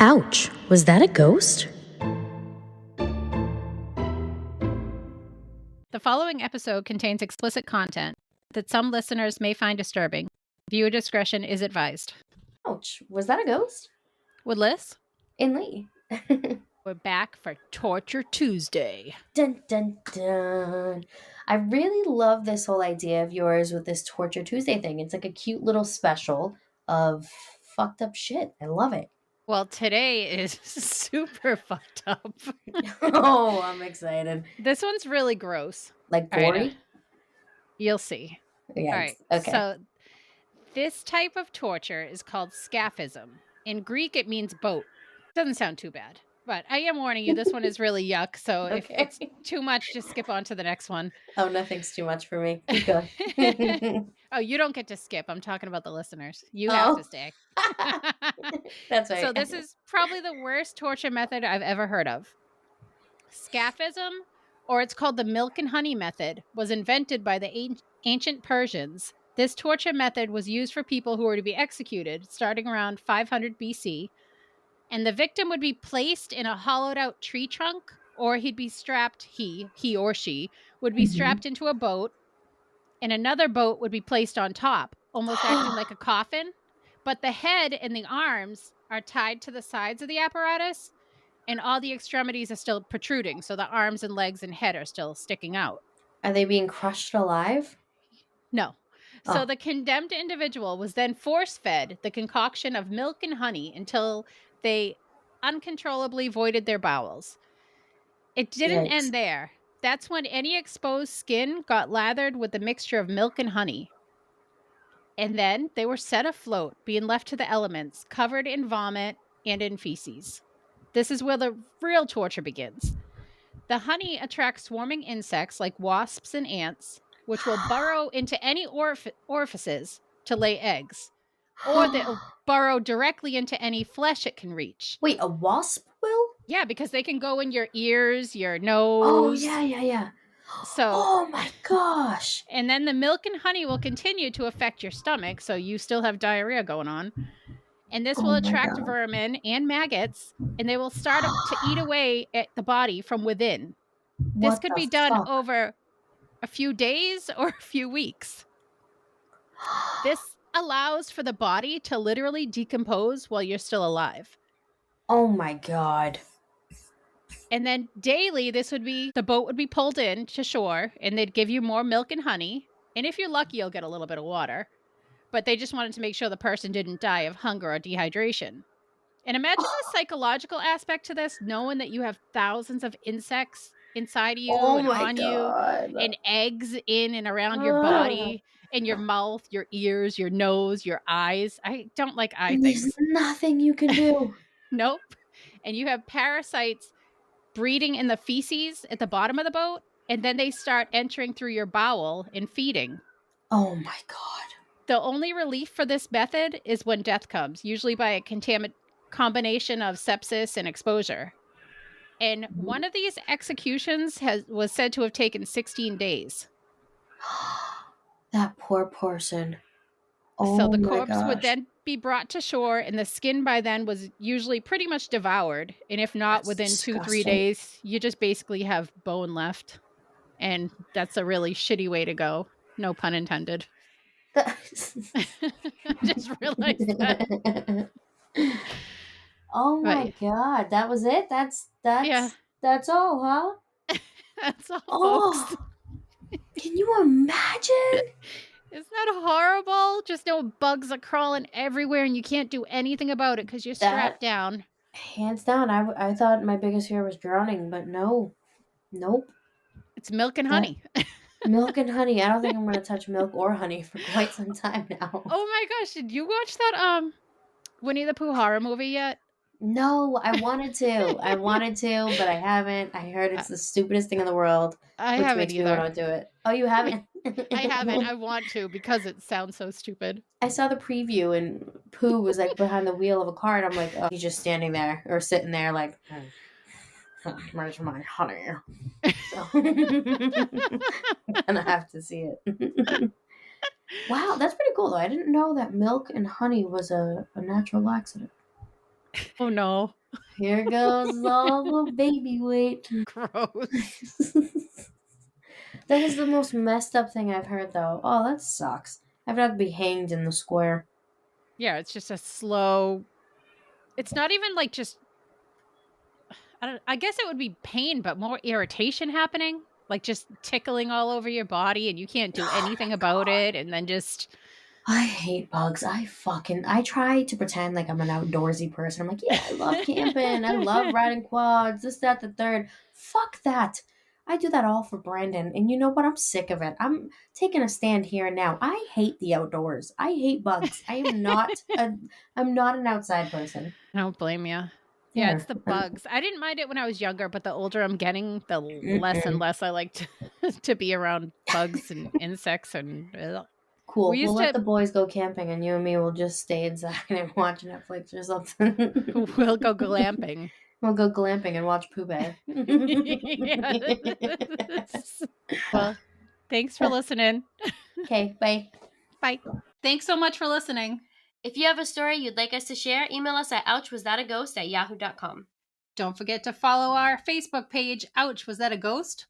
Ouch, was that a ghost? The following episode contains explicit content that some listeners may find disturbing. Viewer discretion is advised. Ouch, was that a ghost? With Liss and Lee. We're back for Torture Tuesday. Dun dun dun. I really love this whole idea of yours with this Torture Tuesday thing. It's like a cute little special of fucked up shit. I love it. Well, today is super fucked up. Oh, I'm excited. This one's really gross. Like All right, gory? you'll see. Yeah. All right. Okay. So this type of torture is called Scaphism. In Greek, it means boat. Doesn't sound too bad. But I am warning you, this one is really yuck. So if it's too much, just skip on to the next one. Oh, nothing's too much for me. Keep going. Oh, you don't get to skip. I'm talking about the listeners. You have to stay. That's right. So this is probably the worst torture method I've ever heard of. Scaphism, or it's called the milk and honey method, was invented by the ancient Persians. This torture method was used for people who were to be executed starting around 500 BC. And the victim would be placed in a hollowed out tree trunk, or he'd be strapped, he or she, would be strapped into a boat, and another boat would be placed on top, almost acting like a coffin. But the head and the arms are tied to the sides of the apparatus, and all the extremities are still protruding, so the arms and legs and head are still sticking out. Are they being crushed alive? No. So the condemned individual was then force-fed the concoction of milk and honey until they uncontrollably voided their bowels. It didn't end there. That's when any exposed skin got lathered with the mixture of milk and honey. And then they were set afloat, being left to the elements, covered in vomit and in feces. This is where the real torture begins. The honey attracts swarming insects like wasps and ants, which will burrow into any orifices to lay eggs. Or they'll burrow directly into any flesh it can reach. Wait, a wasp will? Yeah, because they can go in your ears, your nose. Oh, yeah. So, oh my gosh. And then the milk and honey will continue to affect your stomach, so you still have diarrhea going on. And this will attract vermin and maggots, and they will start to eat away at the body from within. This could be done over a few days or a few weeks. This allows for the body to literally decompose while you're still alive. Oh my God. And then daily, the boat would be pulled in to shore, and they'd give you more milk and honey. And if you're lucky, you'll get a little bit of water. But they just wanted to make sure the person didn't die of hunger or dehydration. And imagine the psychological aspect to this, knowing that you have thousands of insects inside of you and on you, and eggs in and around your body, and your mouth, your ears, your nose, your eyes. I don't like eye things. There's nothing you can do. Nope. And you have parasites breeding in the feces at the bottom of the boat, and then they start entering through your bowel and feeding. Oh my God. The only relief for this method is when death comes, usually by a combination of sepsis and exposure. And one of these executions was said to have taken 16 days. That poor person. Oh, so the corpse would then be brought to shore, and the skin by then was usually pretty much devoured. And if not, within disgusting. 2-3 days, you just basically have bone left. And that's a really shitty way to go. No pun intended. Just realized that. Oh my God, that was it? That's all, huh? That's all, folks. Can you imagine? Isn't that horrible? Just know bugs are crawling everywhere and you can't do anything about it because you're strapped down. Hands down, I thought my biggest fear was drowning, but no. Nope. It's milk and honey. Milk and honey. I don't think I'm going to touch milk or honey for quite some time now. Oh my gosh, did you watch that Winnie the Pooh horror movie yet? No, I wanted to, but I haven't. I heard it's the stupidest thing in the world. I haven't either. I don't do it. Oh, you haven't? I haven't. I want to because it sounds so stupid. I saw the preview and Pooh was like behind the wheel of a car, and I'm like, oh, he's just standing there or sitting there like, where's my honey? So I'm gonna have to see it. Wow, that's pretty cool though. I didn't know that milk and honey was a natural laxative. Oh no. Here goes all the baby weight. Gross. That is the most messed up thing I've heard, though. Oh, that sucks. I'd rather be hanged in the square. Yeah, it's just a slow. It's not even like just. I guess it would be pain, but more irritation happening, like just tickling all over your body, and you can't do Oh anything my about God. it, and then just. I hate bugs. I try to pretend like I'm an outdoorsy person. I'm like, yeah, I love camping. I love riding quads, this, that, the third. Fuck that. I do that all for Brandon. And you know what? I'm sick of it. I'm taking a stand here and now. I hate the outdoors. I hate bugs. I'm not an outside person. I don't blame you. Yeah, it's There. the bugs. I didn't mind it when I was younger, but the older I'm getting, the less and Mm-mm. less I like to be around bugs and insects. And we Cool. We'll used let to, the boys go camping and you and me will just stay inside and watch Netflix or something. we'll go glamping. We'll go glamping and watch Pooh Bear. Yes. Well, thanks for listening. Okay, bye. Bye. Thanks so much for listening. If you have a story you'd like us to share, email us at ouchwasthataghost@yahoo.com. Don't forget to follow our Facebook page, Ouch, Was That a Ghost?